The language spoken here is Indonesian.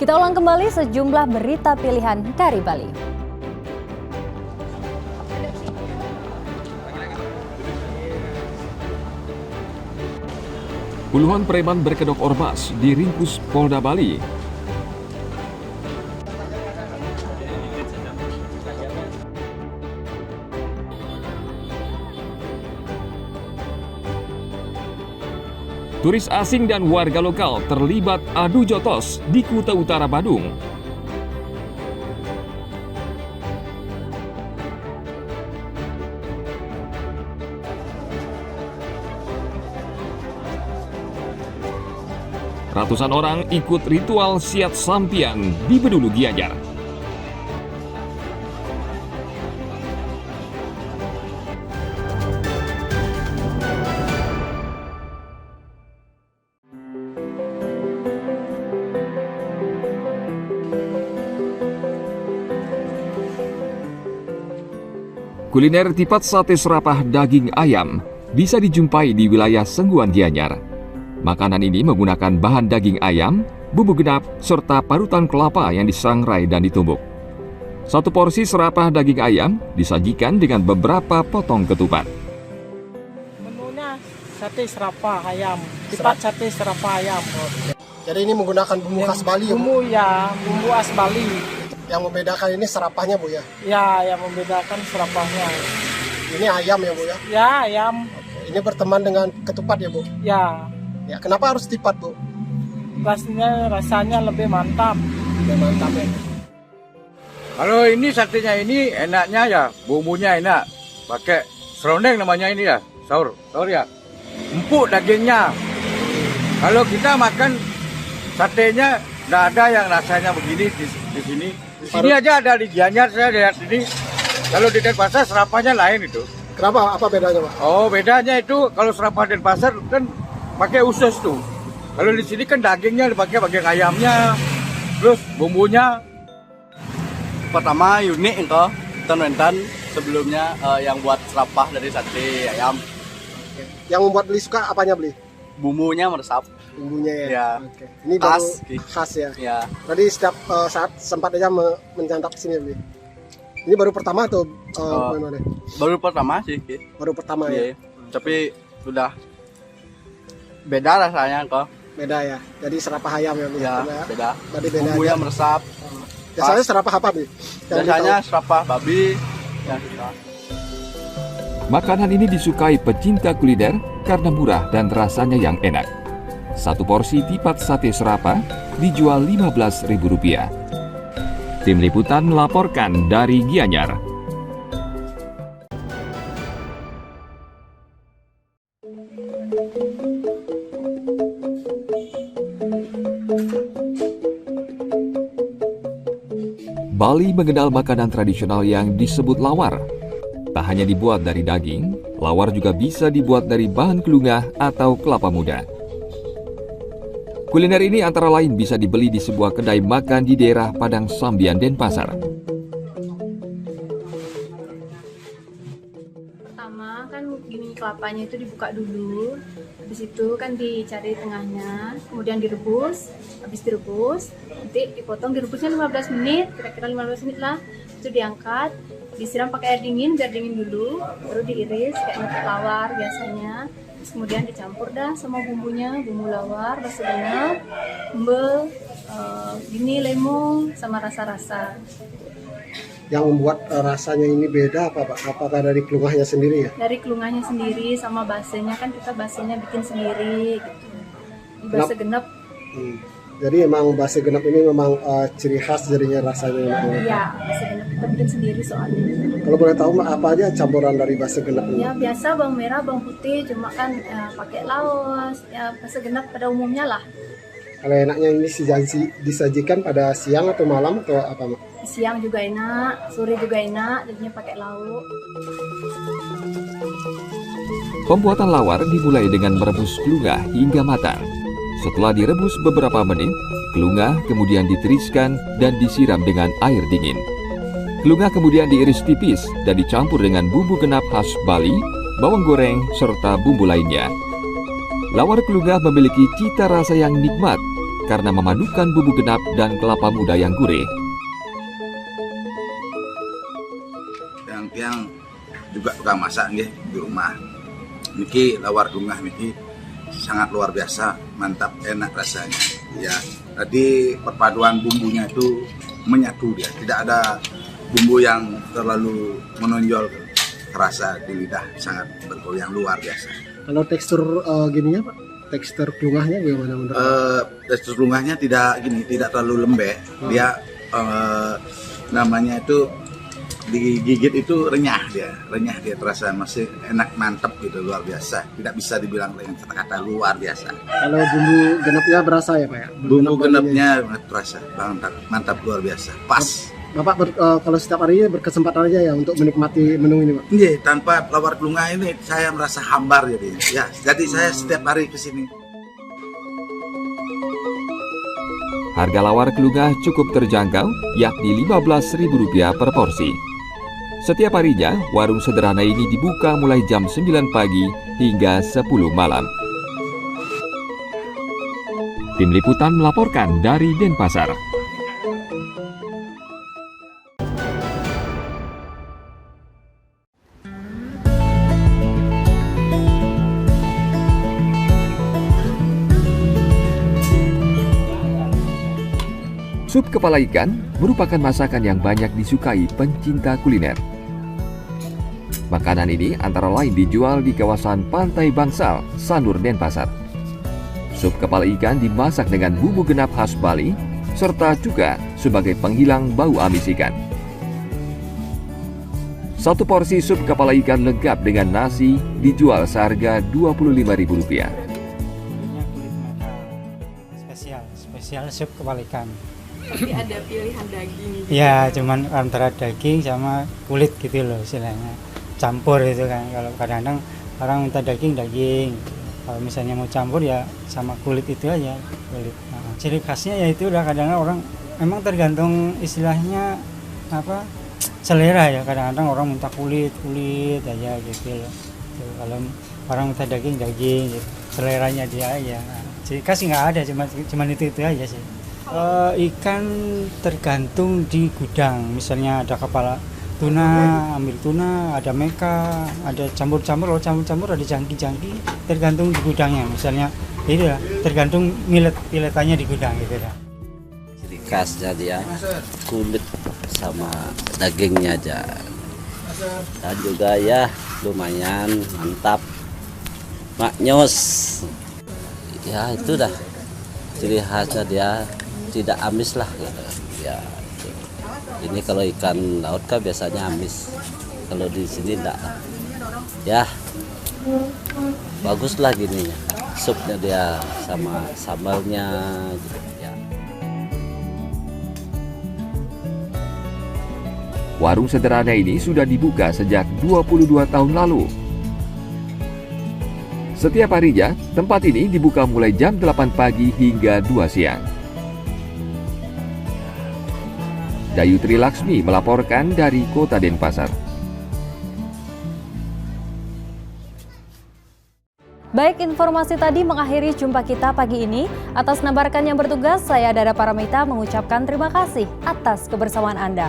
Kita ulang kembali sejumlah berita pilihan dari Bali. Puluhan preman berkedok ormas diringkus Polda Bali. Turis asing dan warga lokal terlibat adu jotos di Kuta Utara Badung. Ratusan orang ikut ritual siat sampian di Bedulu Gianyar. Kuliner tipat sate serapah daging ayam bisa dijumpai di wilayah Sengguan Gianyar. Makanan ini menggunakan bahan daging ayam, bumbu genap, serta parutan kelapa yang disangrai dan ditumbuk. Satu porsi serapah daging ayam disajikan dengan beberapa potong ketupat. Menunya sate serapah ayam, tipat sate serapah ayam. Jadi ini menggunakan bumbu khas Bali ya, Bu? Bumbu ya, bumbu khas Bali. Yang membedakan ini serapahnya, Bu ya? Ya, yang membedakan serapahnya. Ini ayam ya, Bu ya? Ya, ayam. Ini berteman dengan ketupat ya, Bu? Ya, Ya, kenapa harus tipat, Bu? rasanya lebih mantap. Lebih mantap ya. Kalau ini satenya ini enaknya ya, bumbunya enak. Pakai serondeng namanya ini ya, saur ya. Empuk dagingnya. Kalau kita makan satenya nggak ada yang rasanya begini di sini. Di sini aja ada di Gianyar, saya lihat ini. Kalau di Denpasar serapahnya lain itu. Kenapa? Apa bedanya, Pak? Oh, bedanya itu kalau serapah Denpasar kan pakai usus tuh. Kalau di sini kan dagingnya dipakai bagian ayamnya, terus bumbunya. Pertama unik itu Rentan sebelumnya yang buat serapah dari sate ayam, Yang membuat beli suka apanya, beli? bumbunya meresap. Bumbunya ya? Ya. Oke. Ini Khas. baru khas ya? Ya, Tadi setiap saat sempat aja menyantap ke sini, beli. Ini baru pertama atau bagaimana? baru pertama sih. Baru pertama ya? Iya. Tapi sudah beda rasanya kok. Beda ya? Jadi serapah ayam ya, beli? Ya, Coba ya. beda. Tadi beda Bumbunya aja. meresap. Biasanya serapah apa, beli? Yang Biasanya ditahu? serapah babi. Ya, Makanan ini disukai pecinta kuliner karena murah dan rasanya yang enak. Satu porsi tipat sate serapah dijual Rp15.000. Tim Liputan melaporkan dari Gianyar. Bali mengenal makanan tradisional yang disebut lawar. Tak hanya dibuat dari daging, lawar juga bisa dibuat dari bahan kelungah atau kelapa muda. Kuliner ini antara lain bisa dibeli di sebuah kedai makan di daerah Padang Sambian, Denpasar. Pertama kan gini kelapanya itu dibuka dulu, habis itu kan dicari tengahnya, kemudian direbus, habis direbus nanti dipotong, direbusnya 15 menit, kira-kira 15 menit lah, itu diangkat, disiram pakai air dingin biar dingin dulu, baru diiris kayak ngetik lawar biasanya. Terus kemudian dicampur dah sama bumbunya, bumbu lawar, basa genep, embel, gini lemon sama rasa-rasa. Yang membuat rasanya ini beda apa, Pak? Apakah dari kelungahnya sendiri ya? Dari kelungahnya sendiri sama basenya kan kita basenya bikin sendiri gitu. Di basa genep. Jadi emang basa genep ini memang ciri khas jadinya rasanya. Iya, basa genep kita bikin sendiri soalnya. Kalau boleh tahu apa aja campuran dari basa genep ini? Ya biasa bawang merah, bawang putih, cuma kan pakai laos, ya basa genep pada umumnya lah. Kalau enaknya ini disajikan pada siang atau malam atau apa, Mak? Siang juga enak, sore juga enak, jadinya pakai lauk. Pembuatan lawar dimulai dengan merebus kelungah hingga matang. Setelah direbus beberapa menit, kelungah kemudian ditiriskan dan disiram dengan air dingin. Kelungah kemudian diiris tipis dan dicampur dengan bumbu genap khas Bali, bawang goreng, serta bumbu lainnya. Lawar kelungah memiliki cita rasa yang nikmat karena memadukan bumbu genap dan kelapa muda yang gurih. Yang juga tukang masak nggih di rumah. Niki lawar klungah niki sangat luar biasa, mantap, enak rasanya. Ya, tadi perpaduan bumbunya itu menyatu dia, tidak ada bumbu yang terlalu menonjol kerasa di lidah, sangat bergoyang luar biasa. Kalau tekstur gininya Pak, tekstur klungahnya bagaimana menurut? Tekstur klungahnya tidak terlalu lembek, dia namanya itu digigit itu renyah dia terasa masih enak, mantap gitu, luar biasa. Tidak bisa dibilang dengan kata-kata luar biasa. Kalau bumbu genapnya berasa ya Pak ya? Bumbu genapnya terasa mantap luar biasa, pas. Bapak kalau setiap harinya berkesempatan aja ya untuk menikmati menu ini Pak? Iya, tanpa lawar klungah ini saya merasa hambar jadi saya setiap hari kesini. Harga lawar klungah cukup terjangkau, yakni Rp15.000 per porsi. Setiap harinya, warung sederhana ini dibuka mulai jam 9 pagi hingga 10 malam. Tim Liputan melaporkan dari Denpasar. Sup kepala ikan merupakan masakan yang banyak disukai pencinta kuliner. Makanan ini antara lain dijual di kawasan Pantai Bangsal, Sanur, Denpasar. Sup kepala ikan dimasak dengan bumbu genap khas Bali, serta juga sebagai penghilang bau amis ikan. Satu porsi sup kepala ikan lengkap dengan nasi dijual seharga Rp25.000. Spesial sup kepala ikan. Tapi ada pilihan daging gitu. Ya, cuman antara daging sama kulit gitu loh istilahnya. Campur itu kan. Kalau kadang-kadang orang minta daging. Kalau misalnya mau campur ya sama kulit itu aja, kulit. Nah, ciri khasnya ya itu udah kadang-kadang orang memang tergantung istilahnya apa? Selera ya. Kadang-kadang orang minta kulit aja gitu loh. Tuh, kalau orang minta daging gitu. Seleranya dia aja. Nah, ciri khas nggak ada, cuman itu aja sih. Ikan tergantung di gudang, misalnya ada kepala tuna, ambil tuna, ada meka, ada campur-campur, kalau campur-campur ada jangki-jangki, tergantung di gudangnya, misalnya itu ya, tergantung piletannya di gudang gitu ya. Ciri khasnya dia kulit sama dagingnya aja, dan juga ya lumayan mantap, maknyos, ya itu dah ciri khasnya dia. Tidak amis lah gitu. Ya, ini kalau ikan laut kan biasanya amis, kalau di sini enggak. Ya, bagus lah gini, supnya dia sama sambalnya gitu, ya. Warung sederhana ini sudah dibuka sejak 22 tahun lalu. Setiap harinya, tempat ini dibuka mulai jam 8 pagi hingga 2 siang. Dayu Trilaksmi melaporkan dari Kota Denpasar. Baik, informasi tadi mengakhiri jumpa kita pagi ini. Atas nama rekan yang bertugas, saya Dara Paramita mengucapkan terima kasih atas kebersamaan Anda.